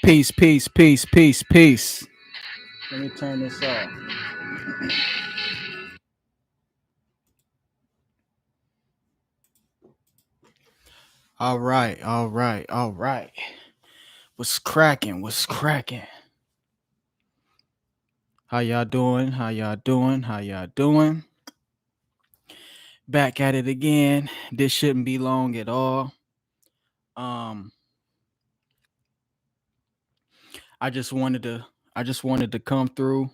Peace, peace, peace, peace, peace. Let me turn this off. All right, all right, all right. What's cracking? What's cracking? How y'all doing? How y'all doing? How y'all doing? Back at it again. This shouldn't be long at all. Um, I just wanted to come through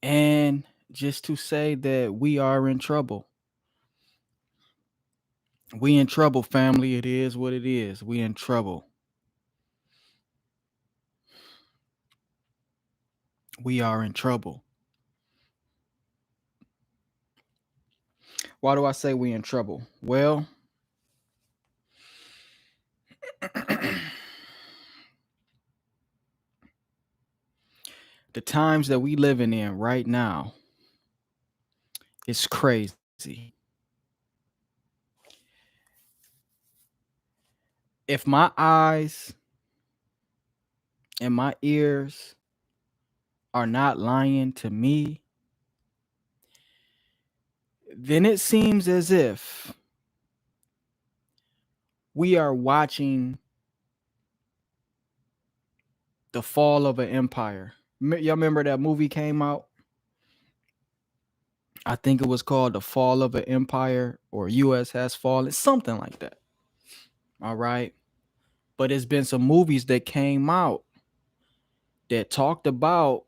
and just to say that we are in trouble. We in trouble, family. It is what it is. We in trouble. We are in trouble. Why do I say we in trouble? Well, the times that we living in right now is crazy. If my eyes and my ears are not lying to me, then it seems as if we are watching the fall of an empire. Y'all remember that movie came out? I think it was called The Fall of an Empire or US Has Fallen, something like that. All right. But it's been some movies that came out that talked about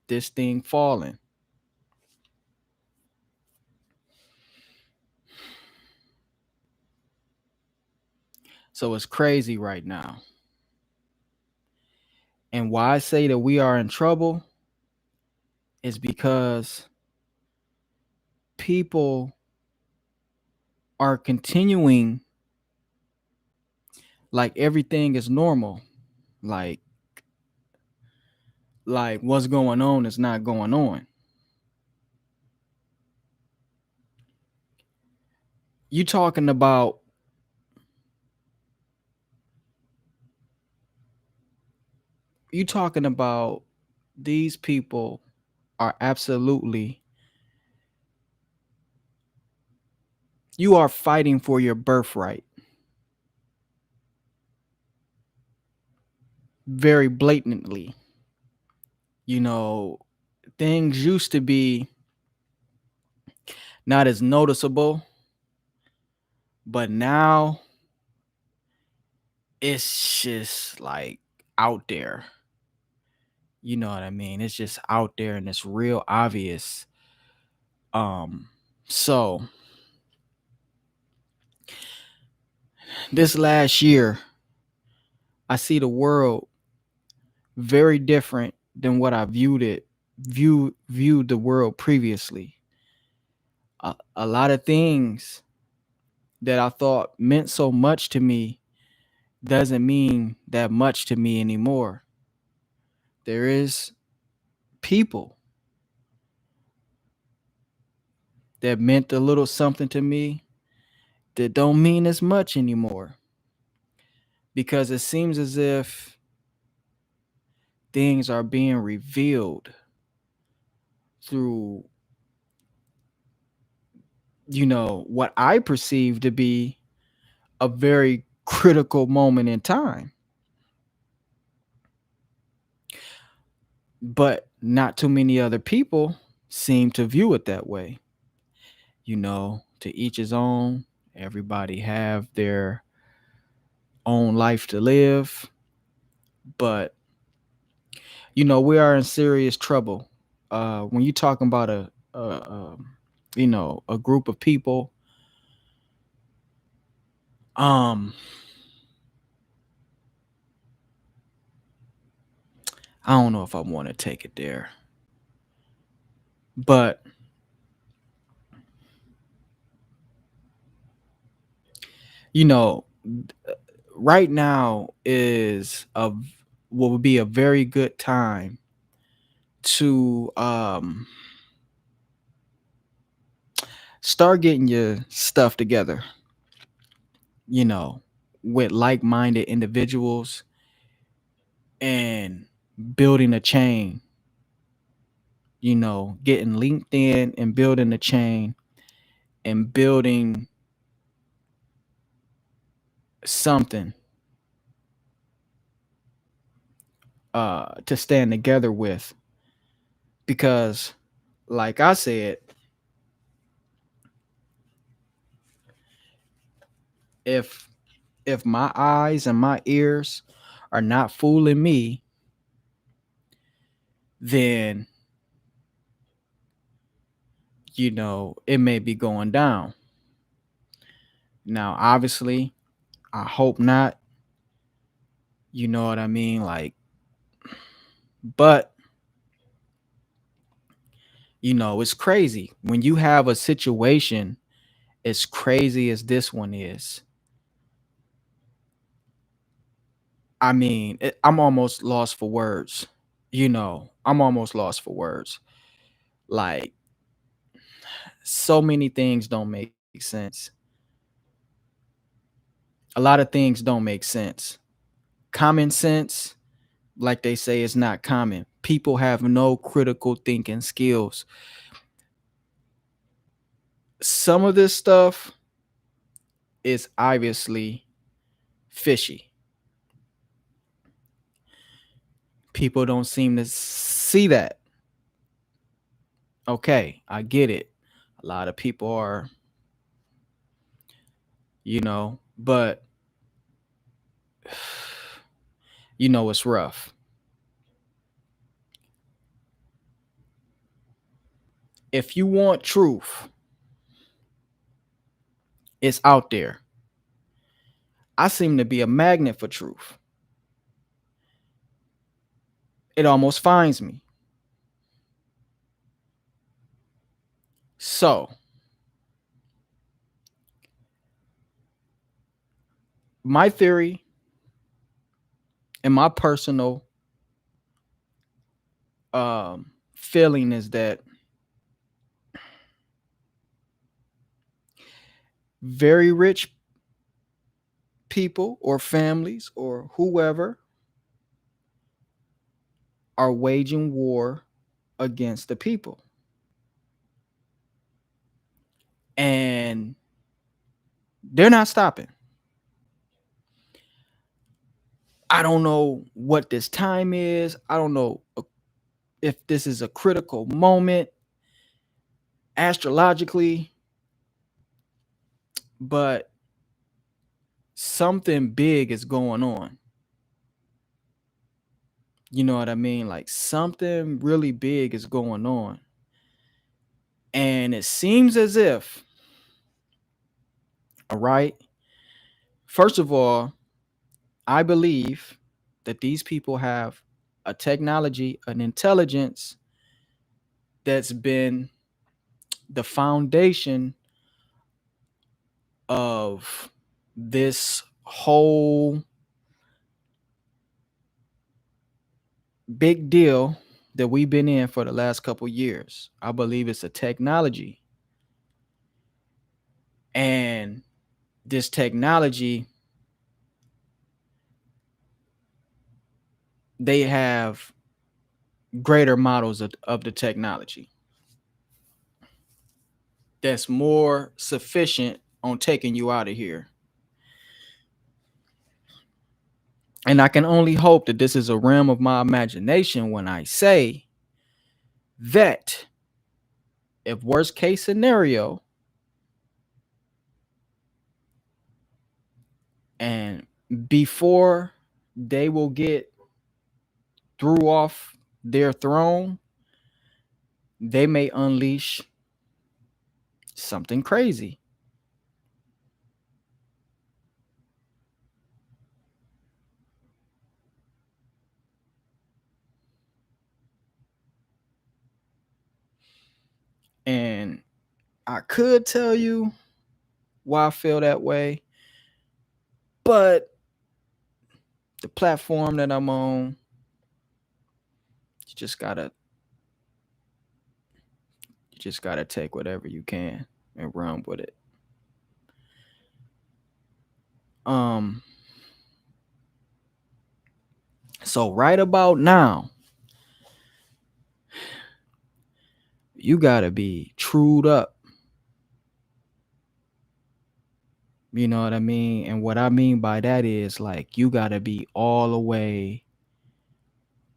this thing falling. So it's crazy right now. And why I say that we are in trouble is because people are continuing like everything is normal. Like what's going on is not going on. You talking about these people are absolutely, you are fighting for your birthright. Very blatantly. You know, things used to be not as noticeable, but now it's just like out there. You know what I mean? It's just out there and it's real obvious. So this last year, I see the world very different than what I viewed the world previously. A lot of things that I thought meant so much to me doesn't mean that much to me anymore. There is people that meant a little something to me that don't mean as much anymore, because it seems as if things are being revealed through, what I perceive to be a very critical moment in time. But not too many other people seem to view it that way. To each his own. Everybody have their own life to live. But we are in serious trouble. When you're talking about a group of people, um, I don't know if I want to take it there, but you know, right now is a will be a very good time to start getting your stuff together. You know, with like-minded individuals and building a chain. Getting linked in and building a chain and building something to stand together with, because like I said, if my eyes and my ears are not fooling me, then it may be going down. Now obviously I hope not, you know what I mean, like, but it's crazy when you have a situation as crazy as this one is. I mean, I'm almost lost for words. I'm almost lost for words. Like, so many things don't make sense. A lot of things don't make sense. Common sense, like they say, is not common. People have no critical thinking skills. Some of this stuff is obviously fishy. People don't seem to see that. Okay, I get it. A lot of people are, but it's rough. If you want truth, it's out there. I seem to be a magnet for truth. It almost finds me. So, my theory and my personal feeling is that very rich people or families or whoever are waging war against the people. And they're not stopping. I don't know what this time is. I don't know if this is a critical moment astrologically, but something big is going on. You know what I mean? Like, something really big is going on. And it seems as if, all right, first of all, I believe that these people have a technology, an intelligence that's been the foundation of this whole big deal that we've been in for the last couple years. I believe it's a technology. And this technology, they have greater models of the technology that's more sufficient on taking you out of here. And I can only hope that this is a realm of my imagination when I say that if worst case scenario, and before they will get threw off their throne, they may unleash something crazy. And I could tell you why I feel that way, but the platform that I'm on, you just gotta take whatever you can and run with it. Um so right about now, you gotta be trued up. You know what I mean? And what I mean by that is like you gotta be all the way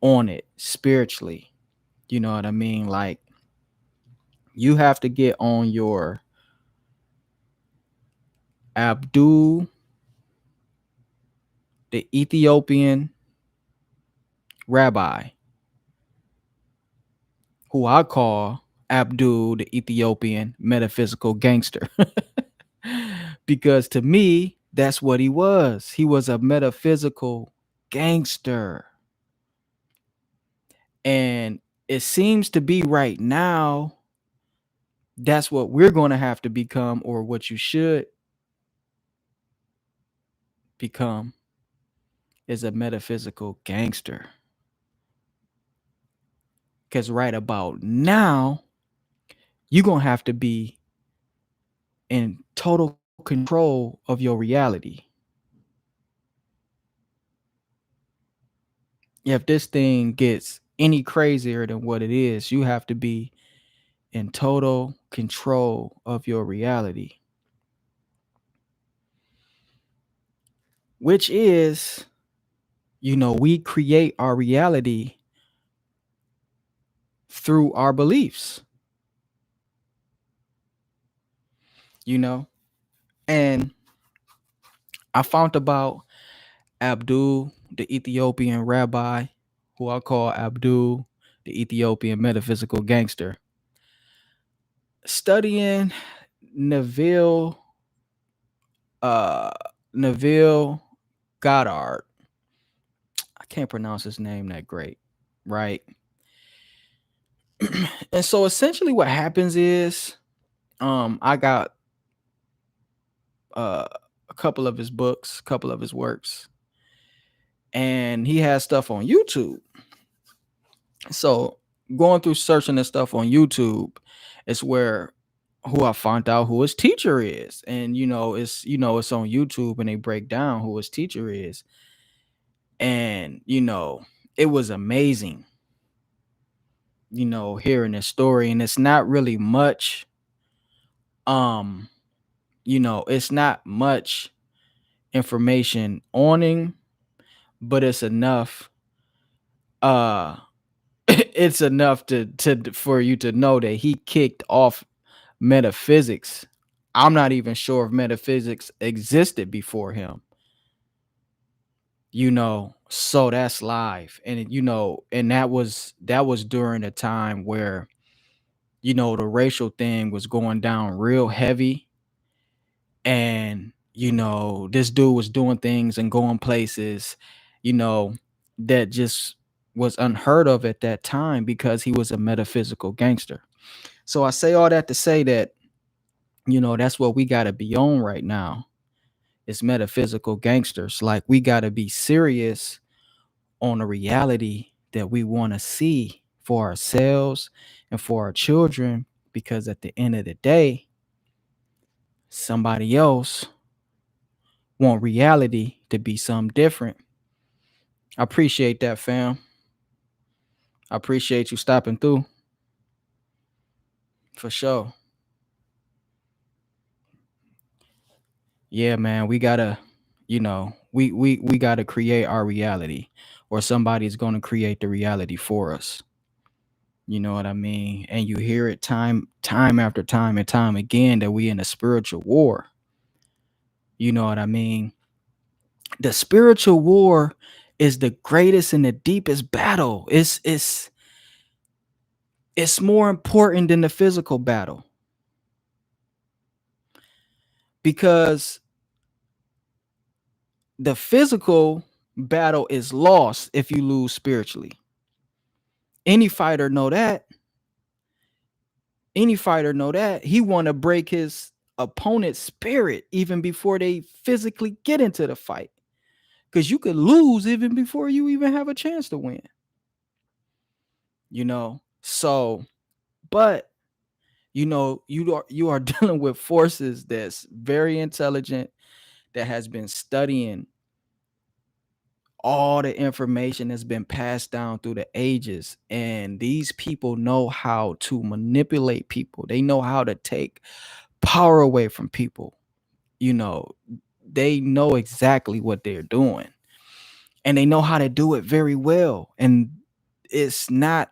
on it spiritually. You know what I mean? Like you have to get on your Abdul, the Ethiopian rabbi, who I call Abdul, the Ethiopian metaphysical gangster. Because to me, that's what he was. He was a metaphysical gangster. And it seems to be right now, that's what we're going to have to become, or what you should become, is a metaphysical gangster. Because right about now, you're going to have to be in total control of your reality. If this thing gets any crazier than what it is, you have to be in total control of your reality, which is, we create our reality through our beliefs, and I found about Abdul, the Ethiopian rabbi, who I call Abdul, the Ethiopian metaphysical gangster, studying Neville, uh, Neville Goddard. I can't pronounce his name that great, right? And so essentially what happens is, I got uh, a couple of his books, a couple of his works, and he has stuff on YouTube. So going through searching this stuff on YouTube is where who I found out who his teacher is. And it's on YouTube and they break down who his teacher is. And it was amazing, hearing this story. And it's not really much, it's not much information on him, but it's enough it's enough to for you to know that he kicked off metaphysics. I'm not even sure if metaphysics existed before him. So that's live. And and that was during a time where the racial thing was going down real heavy. And this dude was doing things and going places you know that just was unheard of at that time because he was a metaphysical gangster. So I say all that to say that That's what we got to be on right now. It's metaphysical gangsters. Like, we got to be serious on the reality that we want to see for ourselves and for our children, because at the end of the day, somebody else want reality to be something different. I appreciate that, fam. I appreciate you stopping through, for sure. Yeah, man, we gotta, we gotta create our reality, or somebody's gonna create the reality for us. You know what I mean? And you hear it time after time and time again, that we in a spiritual war. You know what I mean? The spiritual war is the greatest and the deepest battle. It's more important than the physical battle, because the physical battle is lost if you lose spiritually. Any fighter know that. Any fighter know that. He want to break his opponent's spirit even before they physically get into the fight, because you could lose even before you even have a chance to win. So, but you are dealing with forces that's very intelligent, that has been studying all the information that's been passed down through the ages, and these people know how to manipulate people. They know how to take power away from people. you know they know exactly what they're doing, and they know how to do it very well. And it's not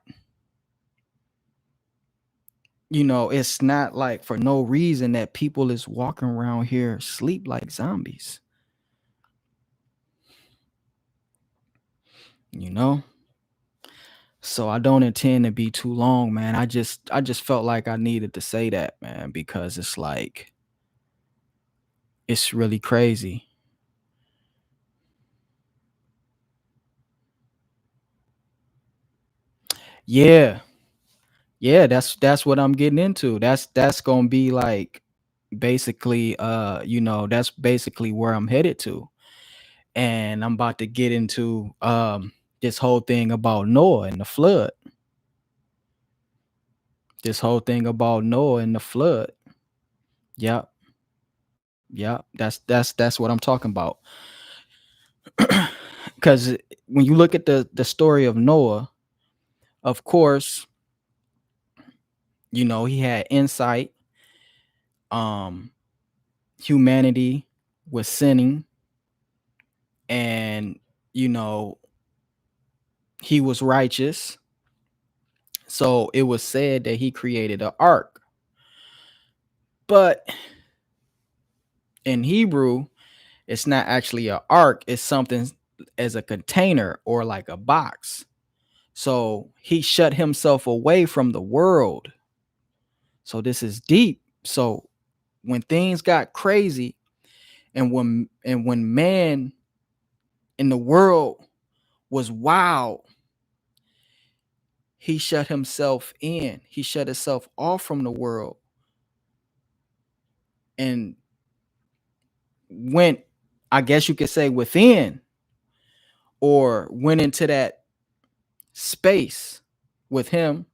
it's not like for no reason that people is walking around here sleep like zombies. you know so I don't intend to be too long, man. I just felt like I needed to say that, man, because it's like, it's really crazy. Yeah, yeah, that's what I'm getting into. That's gonna be like, basically, that's basically where I'm headed to. And I'm about to get into this whole thing about Noah and the flood. This whole thing about Noah and the flood. Yep, yep. That's what I'm talking about. Because when you look at the story of Noah, of course, he had insight. Um, Humanity was sinning, and you know he was righteous. So it was said that he created an ark. But in Hebrew, it's not actually an ark, it's something as a container or like a box. So he shut himself away from the world. So this is deep. So when things got crazy, and when man in the world was wild, he shut himself in. He shut himself off from the world and went, I guess you could say, within, or went into that space with him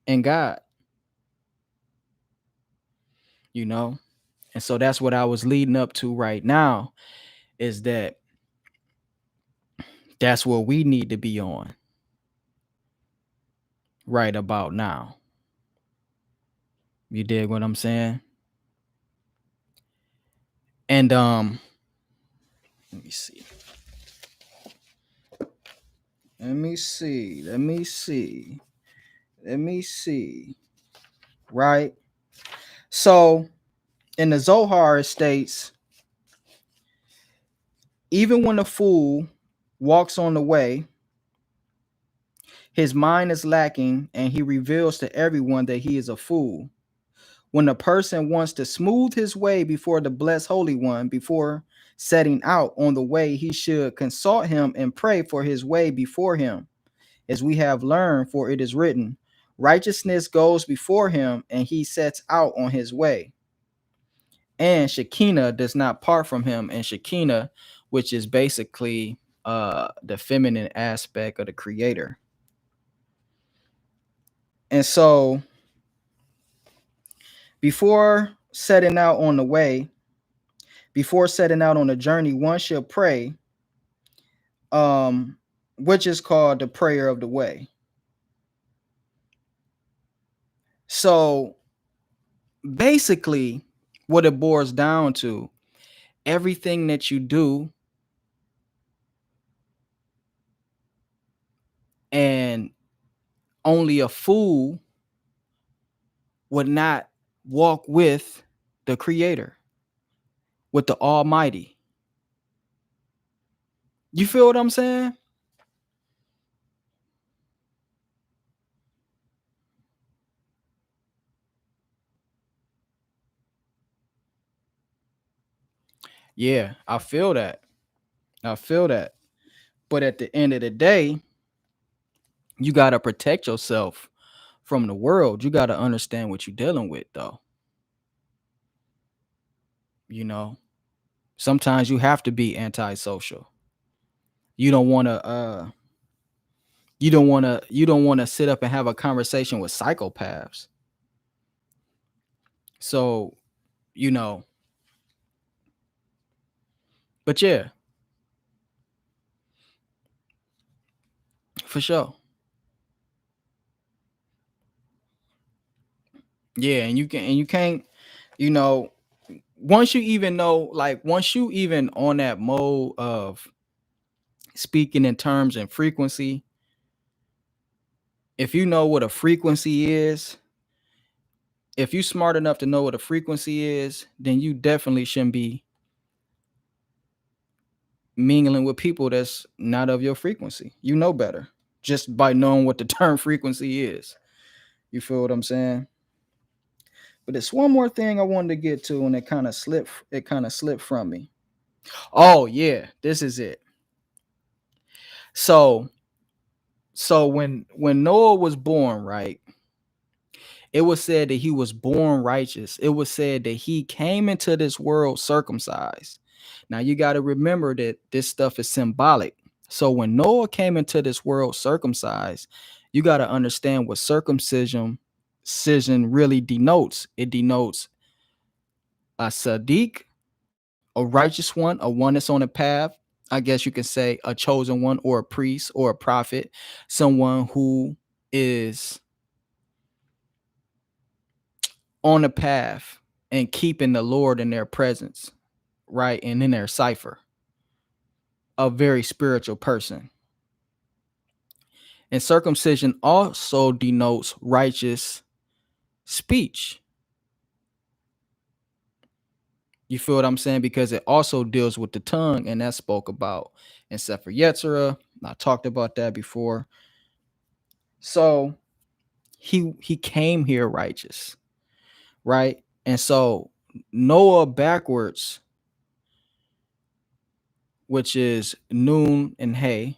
and God, you know? And so that's what I was leading up to right now, is that that's what we need to be on right about now. You dig what I'm saying? And let me see. Let me see. Let me see. Let me see. Right? So in the Zohar it states, even when a fool walks on the way, his mind is lacking, and he reveals to everyone that he is a fool. When a person wants to smooth his way before the blessed Holy One, before setting out on the way, he should consult him and pray for his way before him, as we have learned, for it is written, righteousness goes before him, and he sets out on his way. and Shekinah does not part from him. And Shekinah, which is basically the feminine aspect of the creator. And so before setting out on the way, before setting out on the journey, one should pray, which is called the prayer of the way. So basically, what it boils down to, everything that you do and only a fool would not walk with the creator, with the almighty. You feel what I'm saying? Yeah, I feel that. I feel that. But at the end of the day, you got to protect yourself from the world. You got to understand what you're dealing with, though. You know, sometimes you have to be antisocial. You don't want to you don't want to sit up and have a conversation with psychopaths. So, you know, but yeah, for sure. Yeah, and you can't, you know, once you even know, like once you even on that mode of speaking in terms and frequency, if you know what a frequency is, if you smart enough to know what a frequency is, then you definitely shouldn't be mingling with people that's not of your frequency. You know better just by knowing what the term frequency is. You feel what I'm saying? But there's one more thing I wanted to get to, and it kind of slipped from me. Oh yeah, this is it. So when Noah was born, right? It was said that he was born righteous. It was said that he came into this world circumcised. Now you got to remember that this stuff is symbolic. So when Noah came into this world circumcised, you got to understand what circumcision really denotes. It denotes a Sadiq, a righteous one, a one that's on a path. I guess you can say a chosen one or a priest or a prophet, someone who is on the path and keeping the Lord in their presence, right? And in their cipher, a very spiritual person. And circumcision also denotes righteous speech. You feel what I'm saying? Because it also deals with the tongue, and that spoke about in Sefer Yetzirah. I talked about that before. So he came here righteous, right? And so Noah backwards, which is noon and hay,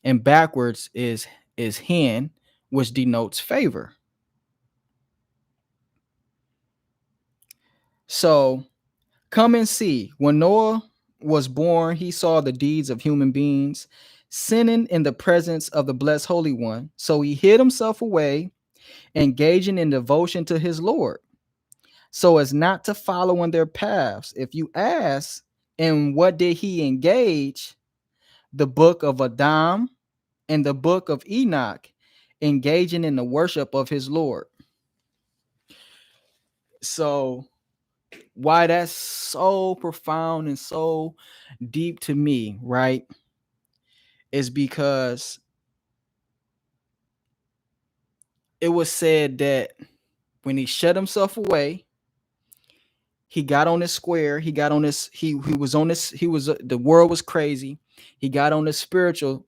and backwards is hen, which denotes favor. So come and see. When Noah was born, he saw the deeds of human beings sinning in the presence of the blessed Holy One. So he hid himself away, engaging in devotion to his Lord, so as not to follow in their paths. If you ask, in what did he engage? The book of Adam and the book of Enoch, engaging in the worship of his Lord. So why that's so profound and so deep to me, right, is because it was said that when he shut himself away, he got on this square, he got on this, he was on this, he was the world was crazy. He got on this spiritual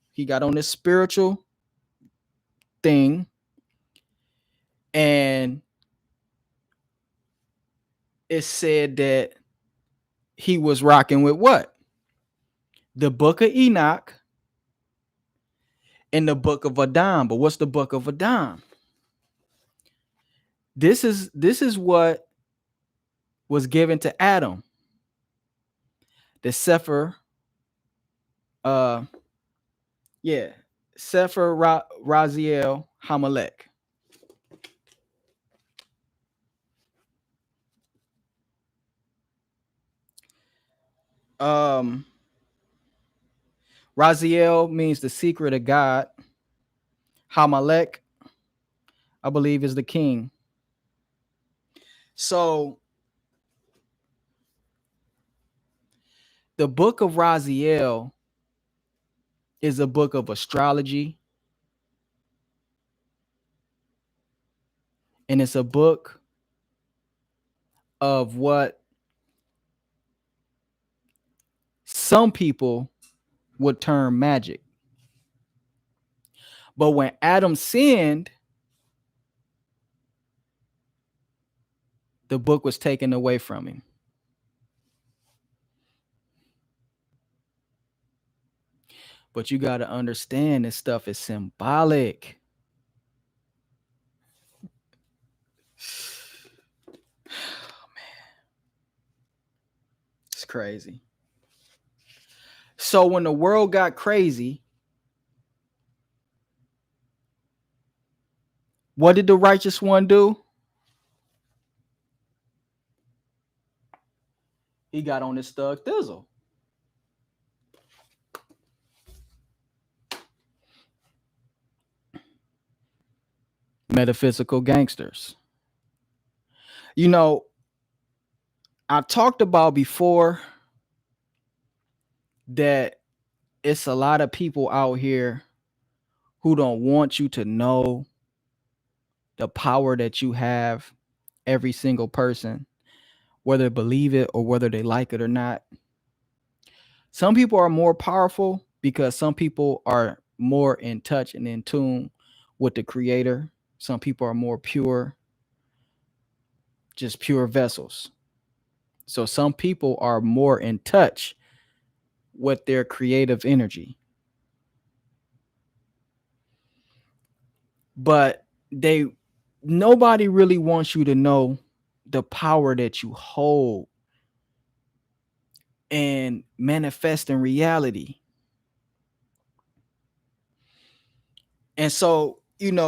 thing, and it said that he was rocking with what? The book of Enoch and the book of Adam. But what's the book of Adam? This is what was given to Adam, the Sefer, uh, yeah, Raziel Hamelech. Um, Raziel means the secret of God. Hamelech, I believe, is the king. So the book of Raziel is a book of astrology, and it's a book of what some people would term magic. But when Adam sinned, the book was taken away from him. But you got to understand this stuff is symbolic. Oh, man. It's crazy. So when the world got crazy, what did the righteous one do? He got on his thug thizzle. Metaphysical gangsters. You know, I talked about before that it's a lot of people out here who don't want you to know the power that you have, every single person, whether they believe it or whether they like it or not. Some people are more powerful because some people are more in touch and in tune with the creator. Some people are more pure, just pure vessels. So some people are more in touch with their creative energy. But nobody really wants you to know the power that you hold and manifest in reality. And so, and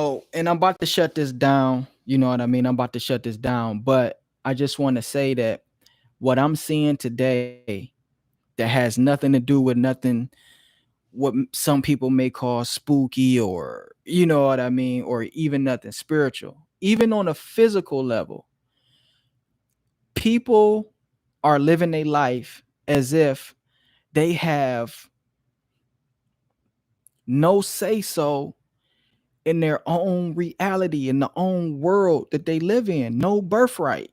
I'm about to shut this down. You know what I mean? I'm about to shut this down. But I just want to say that what I'm seeing today that has nothing to do with nothing, what some people may call spooky, or, you know what I mean? Or even nothing spiritual, even on a physical level, people are living their life as if they have no say so in their own reality, in the own world that they live in, no birthright.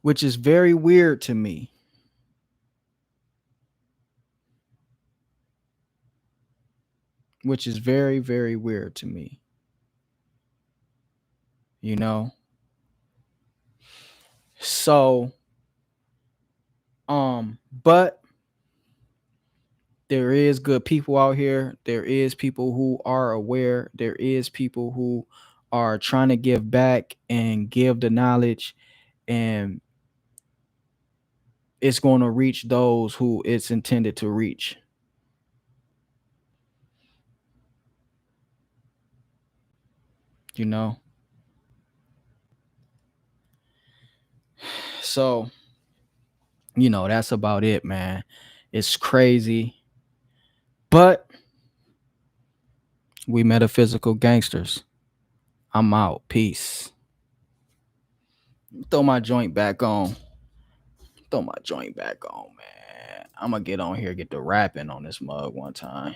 Which is very weird to me. Which is very, very weird to me. You know? So, but there is good people out here. There is people who are aware. There is people who are trying to give back and give the knowledge, and it's going to reach those who it's intended to reach. You know? So, that's about it, man. It's crazy. But we metaphysical gangsters. I'm out. Peace. Throw my joint back on. Man. I'm gonna get on here, get the rapping on this mug one time.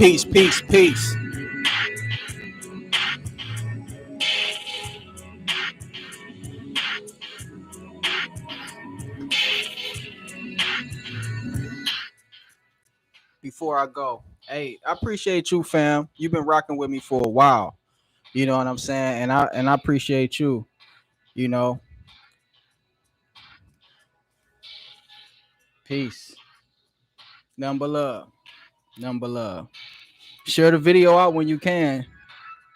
Peace, peace, peace. Before I go, hey, I appreciate you, fam. You've been rocking with me for a while. You know what I'm saying? And I appreciate you. You know, peace. Number love. Number love. Share the video out when you can.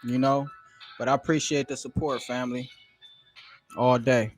You know, but I appreciate the support, family, all day.